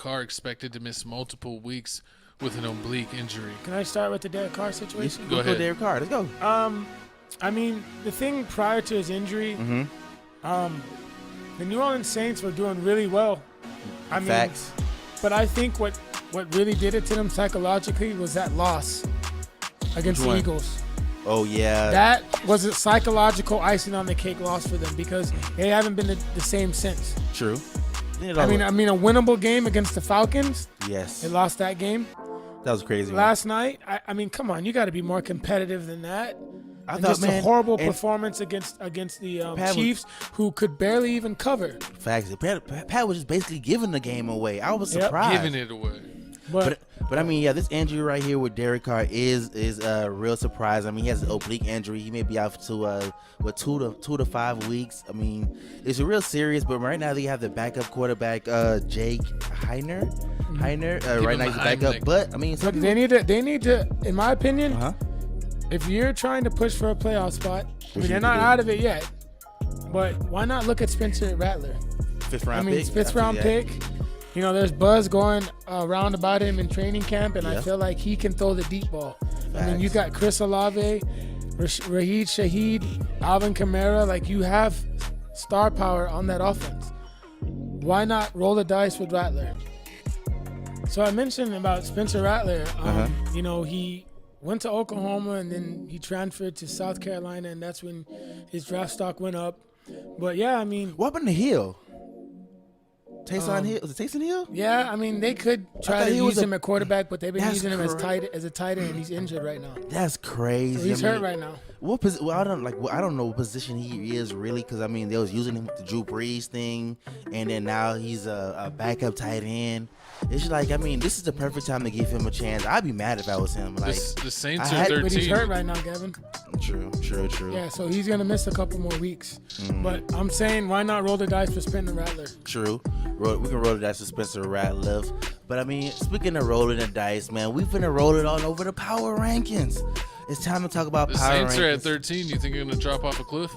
Carr expected to miss multiple weeks with an oblique injury. Can I start with the Derek Carr situation? Go ahead. Derek Carr. Let's go. I mean, the thing prior to his injury, the New Orleans Saints were doing really well. I mean, Facts. But I think what really did it to them psychologically was that loss against the Eagles. Oh, yeah. That was a psychological icing on the cake loss for them because they haven't been the same since. True. I mean, a winnable game against the Falcons. Yes. They lost that game. That was crazy. Last night, I mean, come on, you got to be more competitive than that. I And thought, just man, a horrible performance against the Chiefs, who could barely even cover. Facts. Pat was just basically giving the game away. I was surprised. Giving it away. But I mean, yeah, this injury right here with Derek Carr is a real surprise. I mean, he has an oblique injury. He may be out to 2 to 5 weeks. I mean, it's real serious. But right now they have the backup quarterback, Jake Heiner. Right now he's the backup. But I mean, they need to, in my opinion, if you're trying to push for a playoff spot, I mean, they're not out of it yet. But why not look at Spencer Rattler? Fifth round pick. You know, there's buzz going around about him in training camp, and I feel like he can throw the deep ball. Facts. I mean, you got Chris Olave, Raheed Shaheed, Alvin Kamara. Like, you have star power on that offense. Why not roll the dice with Rattler? So I mentioned about Spencer Rattler. You know, he went to Oklahoma, and then he transferred to South Carolina, and that's when his draft stock went up. But, yeah, I mean. What happened to Hill? Taysom Hill? Was it Taysom Hill? Yeah, I mean, they could try to use him at quarterback, but they've been using him as a tight end, and he's injured right now. That's crazy. So he's hurt right now. I don't know what position he is really, because I mean they was using him with the Drew Brees thing, and then now he's a backup tight end. It's just like, I mean, this is the perfect time to give him a chance. I'd be mad if I was him. Like, the Saints are 13. But he's hurt right now, Gavin. True. Yeah, so he's gonna miss a couple more weeks. But I'm saying, why not roll the dice for Spencer Rattler? True. We can roll the dice for Spencer Rattler. But I mean, speaking of rolling the dice, man, we finna roll it all over the power rankings. It's time to talk about power rankings. The Saints are at 13. You think you're gonna drop off a cliff?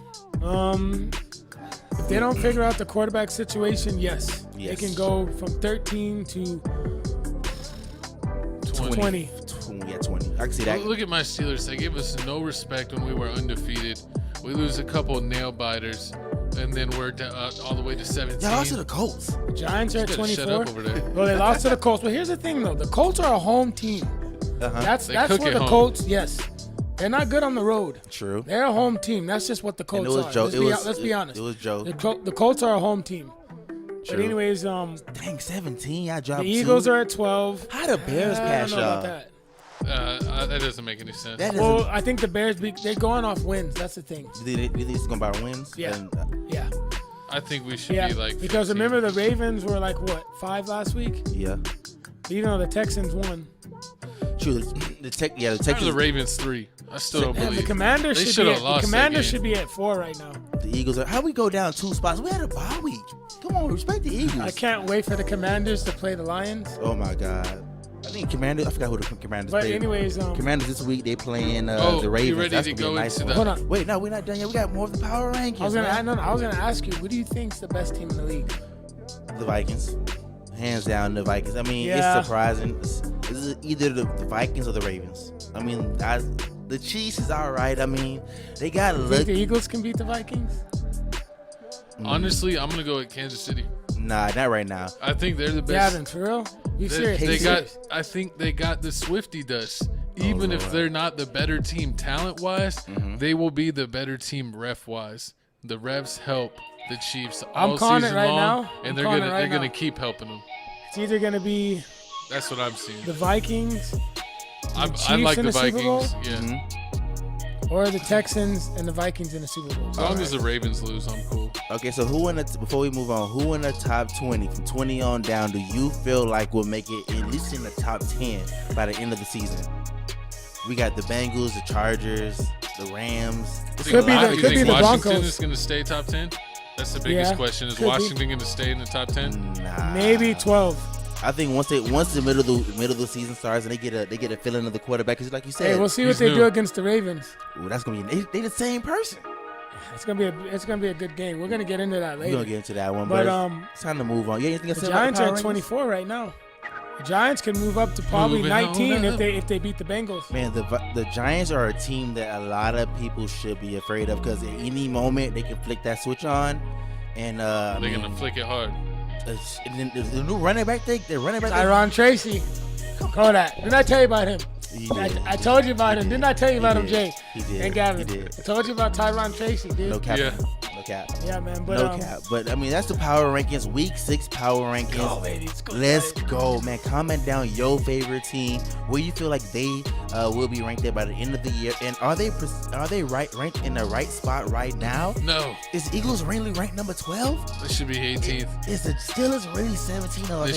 If they don't figure out the quarterback situation, yes. They can go from 13 to 20. Yeah, 20. I can see that. Look at my Steelers. They gave us no respect when we were undefeated. We lose a couple nail biters, and then we're all the way to 17. They lost to the Colts. The Giants are at 24. Shut up over there. Well, they lost to the Colts. But here's the thing, though. The Colts are a home team. That's where the Colts, yes. They're not good on the road. True. They're a home team. That's just what the Colts are. Let's be honest. It was Joe. The Colts are a home team. True. But anyways, dang, 17. I dropped the Eagles are at 12. How the Bears pass y'all? About that. That doesn't make any sense. Well, I think the Bears, they're going off wins. That's the thing. Do you think it's going by wins? Yeah. Yeah. I think we should be like 15. Because remember, the Ravens were like, what, 5 last week? Yeah. Even though the Texans won. True. The Texans. The Ravens 3. I still don't believe. The Commanders should be at 4 right now. The Eagles are. How we go down 2 spots? We had a bye week. Come on, respect the Eagles. I can't wait for the Commanders to play the Lions. Oh my God. I think Commanders. I forgot who the Commanders. But played. Anyways, Commanders this week they playing the Ravens. You ready That's to gonna go be a nice into one. the? Hold on. Wait, no, we're not done yet. We got more of the power rankings. I was gonna ask you, who do you think's the best team in the league? The Vikings. Hands down, the Vikings. I mean, it's surprising. This is either the Vikings or the Ravens. I mean, the Chiefs is all right. I mean, they got You think the Eagles can beat the Vikings? Honestly, I'm gonna go with Kansas City. Nah, not right now. I think they're the best. Gavin, for real? You serious? I think they got the Swifty dust. Even if they're not the better team talent-wise, they will be the better team ref-wise. The refs help the Chiefs all season long, and they're gonna keep helping them. It's either gonna be. That's what I'm seeing. The Vikings. I like the Vikings. Yeah. Or the Texans and the Vikings in the Super Bowl. As long as the Ravens lose, I'm cool. Okay, so before we move on, who in the top 20, from 20 on down, do you feel like will make it at least in the top 10 by the end of the season? We got the Bengals, the Chargers, the Rams. Could be the Broncos. Washington is going to stay top 10? That's the biggest question. Is Washington going to stay in the top 10? Nah. Maybe 12. I think once the middle of the season starts and they get a feeling of the quarterback, because like you said, hey, we'll see what they do against the Ravens. Ooh, that's gonna be they the same person. It's gonna be a good game. We're gonna get into that later. We're gonna get into that one, But it's time to move on. Yeah, anything else the to say about Giants are Power at Rankings? 24 right now. The Giants can move up to probably Moving 19 on if they beat the Bengals. Man, the Giants are a team that a lot of people should be afraid of because at any moment they can flick that switch on, and They're gonna flick it hard. And then the new running back Tyron Tracy. Kodak. Didn't I tell you about him? I told you about him. Didn't I tell you about him, Jay? He did. And Gavin. He did. I told you about Tyron Tracy, dude. No cap. Yeah. No cap. Yeah, man. But, No cap. But I mean, that's the power rankings. Week 6 power rankings. Let's go, man. Comment down your favorite team. Where you feel like they will be ranked at by the end of the year, and are they ranked in the right spot right now? No. Is Eagles really ranked number 12? They should be 18th. Is the Steelers really 17? Or